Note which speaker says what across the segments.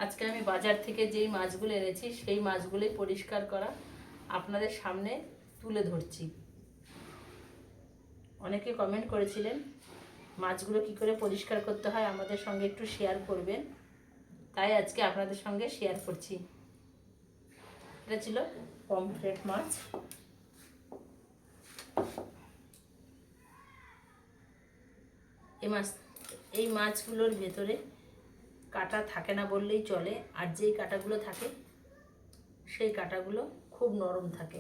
Speaker 1: আজকে আমি বাজার থেকে যেই মাছগুলো এনেছি সেই মাছগুলোই পরিষ্কার করা আপনাদের সামনে তুলে ধরছি। অনেকে কমেন্ট করেছিলেন মাছগুলো কি করে পরিষ্কার করতে হয় আমাদের সঙ্গে একটু শেয়ার করবেন, তাই আজকে আপনাদের সঙ্গে শেয়ার করছি। এটা ছিল পমফ্রেট মাছ। এই মাছগুলোর ভেতরে কাটা থাকে না বললেই চলে, আর যেই কাটাগুলো থাকে সেই কাটাগুলো খুব নরম থাকে।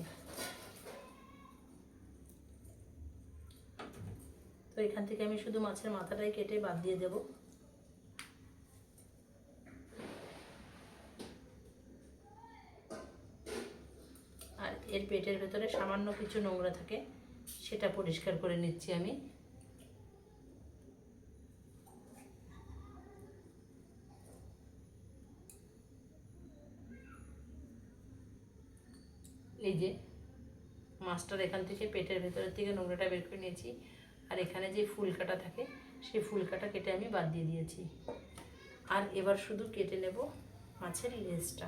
Speaker 1: তো এখান থেকে আমি শুধু মাছের মাথাটাই কেটে বাদ দিয়ে দেব। আর এর পেটের ভেতরে সামান্য কিছু নোংরা থাকে, সেটা পরিষ্কার করে নিচ্ছি আমি। এই যে মাছটার এখান থেকে পেটের ভেতরের থেকে নোংরাটা বের করে নিয়েছি, আর এখানে যে ফুল কাটা থাকে সেই ফুল কাটা কেটে আমি বাদ দিয়ে দিয়েছি। আর এবার শুধু কেটে নেব মাছের লেজটা।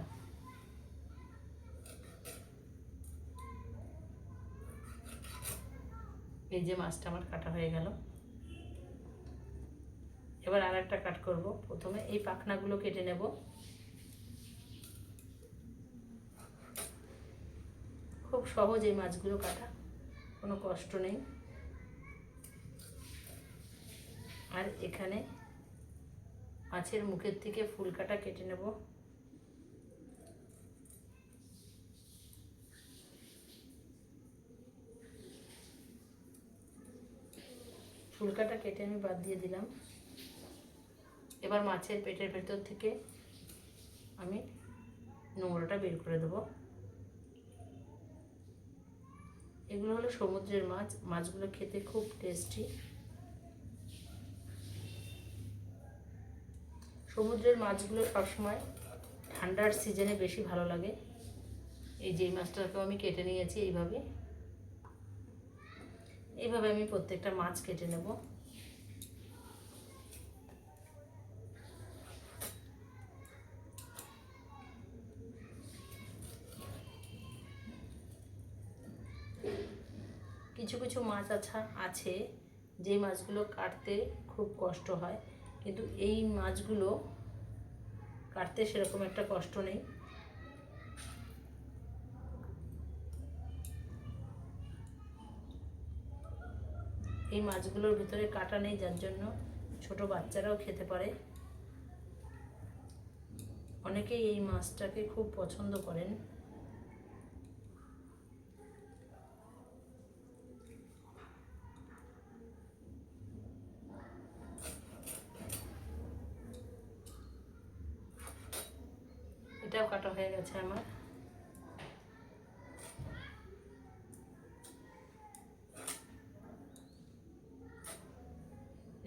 Speaker 1: এই যে মাছটা আমার কাটা হয়ে গেল। এবার আর একটা কাট করব। প্রথমে এই পাখনাগুলো কেটে নেব। খুব সহজ এই মাছগুলো কাটা, কোনো কষ্ট নেই। আর এখানে মাছের মুখের থেকে ফুল কাটা কেটে নেব। ফুল কাটা কেটে আমি বাদ দিয়ে দিলাম। এবার মাছের পেটের ভেতর থেকে আমি নোংরাটা বের করে দেবো। এগুলো হলো সমুদ্রের মাছ। মাছগুলো খেতে খুব টেস্টি। সমুদ্রের মাছগুলো সবসময় ঠান্ডার সিজনে বেশি ভালো লাগে। এই যে মাছটাকেও আমি কেটে নিয়েছি এইভাবে। এইভাবে আমি প্রত্যেকটা মাছ কেটে নেব। কিছু কিছু মাছ আছে যে মাছগুলো কাটতে খুব কষ্ট হয়, কিন্তু এই মাছগুলো কাটতে সেরকম একটা কষ্ট নেই। এই মাছগুলোর ভিতরে কাটা নেই, যার জন্য ছোট বাচ্চারাও খেতে পারে। অনেকেই এই মাছটাকে খুব পছন্দ করেন। এটাও কাটা হয়ে গেছে আমার।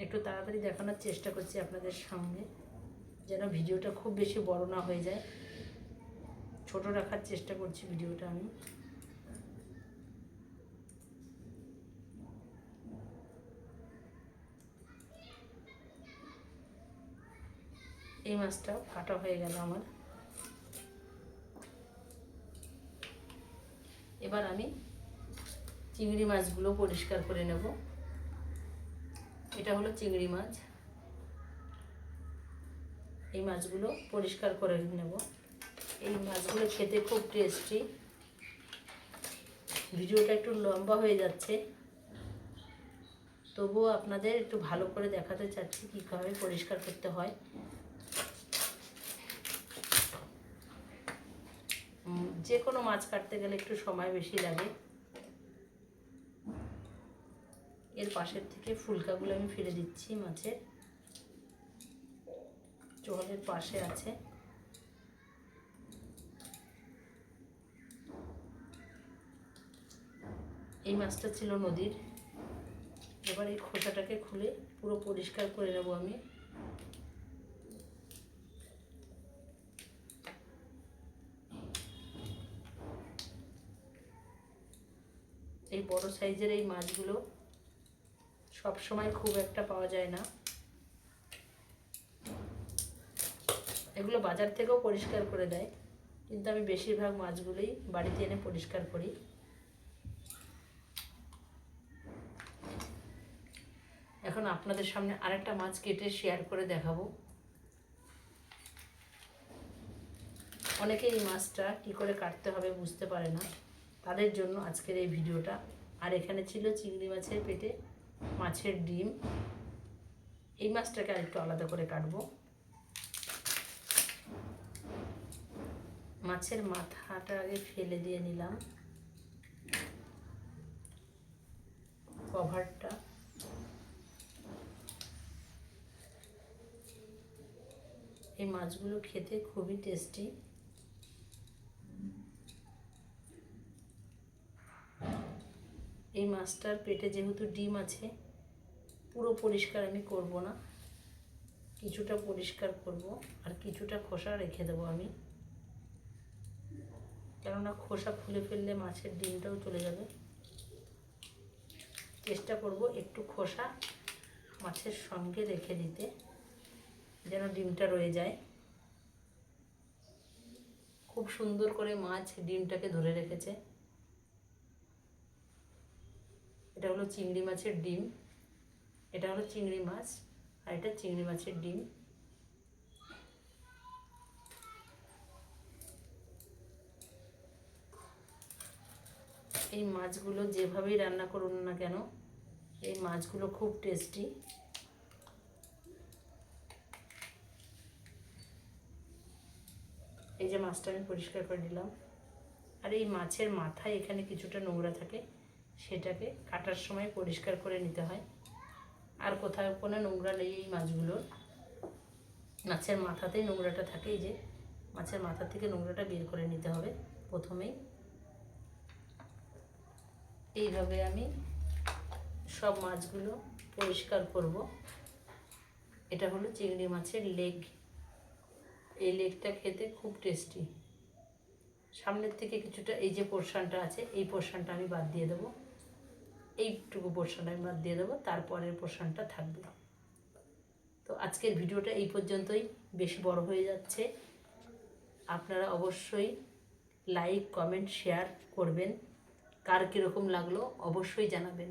Speaker 1: একটু তাড়াতাড়ি দেখানোর চেষ্টা করছি আপনাদের সামনে, যেন ভিডিওটা খুব বেশি বড় না হয়ে যায়। ছোট রাখার চেষ্টা করছি ভিডিওটা আমি। এই মাছটাও কাটা হয়ে গেল আমার। এবার আমি চিংড়ি মাছগুলো পরিষ্কার করে নেব। এটা হলো চিংড়ি মাছ। এই মাছগুলো পরিষ্কার করে নেব। এই মাছগুলো খেতে খুব টেস্টি। ভিডিওটা একটু লম্বা হয়ে যাচ্ছে, তবুও আপনাদের একটু ভালো করে দেখাতে চাচ্ছি কীভাবে পরিষ্কার করতে হয়। যে কোনো মাছ কাটতে গেলে একটু সময় বেশি লাগে। এর পাশের থেকে ফুলকাগুলো আমি ফেলে দিচ্ছি। মাছের চোখের পাশে আছে। এই মাছটা ছিল নদীর। এবার এই খোসাটাকে খুলে পুরো পরিষ্কার করে নেব আমি। এই বড় সাইজের এই মাছগুলো সব সময় খুব একটা পাওয়া যায় না। এগুলো বাজার থেকেও পরিষ্কার করে দেয়, কিন্তু আমি বেশিরভাগ মাছগুলোই বাড়িতে এনে পরিষ্কার করি। এখন আপনাদের সামনে আরেকটা মাছ কেটে শেয়ার করে দেখাবো। অনেকে এই মাছটা কী করে কাটতে হবে বুঝতে পারে না, তাদের জন্য আজকের এই ভিডিওটা। আর এখানে ছিল চিংড়ি মাছের পেটে মাছের ডিম। এই মাছটাকে আরেকটু আলাদা করে কাটবো। মাছের মাথাটা আগে ফেলে দিয়ে নিলাম, কভারটা। এই মাছগুলো খেতে খুবই টেস্টি। এই মাছটার পেটে যেহেতু ডিম আছে, পুরো পরিষ্কার আমি করব না, কিছুটা পরিষ্কার করব আর কিছুটা খোসা রেখে দেবো আমি, কেননা খোসা খুলে ফেললে মাছের ডিমটাও চলে যাবে। চেষ্টা করব একটু খোসা মাছের সঙ্গে রেখে দিতে, যেন ডিমটা রয়ে যায়। খুব সুন্দর করে মাছ ডিমটাকে ধরে রেখেছে। এটা হলো চিংড়ি মাছের ডিম, এটা হলো চিংড়ি মাছ, আর এটা চিংড়ি মাছের ডিম। এই মাছগুলো যেভাবেই রান্না করুন না কেন, এই মাছগুলো খুব টেস্টি। এই যে মাছটা আমি পরিষ্কার করে দিলাম। আর এই মাছের মাথায় এখানে কিছুটা নোংরা থাকে, সেটাকে কাটার সময় পরিষ্কার করে নিতে হয়। আর কোথাও কোনো নোংরা নেই এই মাছগুলোর, মাছের মাথাতেই নোংরাটা থাকে। এই যে মাছের মাথা থেকে নোংরাটা বের করে নিতে হবে প্রথমেই। এইভাবে আমি সব মাছগুলো পরিষ্কার করব। এটা হলো চিংড়ি মাছের লেগ। এই লেগটা খেতে খুব টেস্টি। সামনের থেকে কিছুটা এই যে পোর্শনটা আছে, এই পোর্শনটা আমি বাদ দিয়ে দেবো, এইটুকু পোর্শন আমি বাদ দিয়ে দেবো, তারপরের পোর্শনটা থাকবে। তো আজকের ভিডিওটা এই পর্যন্তই, বেশি বড় হয়ে যাচ্ছে। আপনারা অবশ্যই লাইক, কমেন্ট, শেয়ার করবেন। কার কীরকম লাগলো অবশ্যই জানাবেন।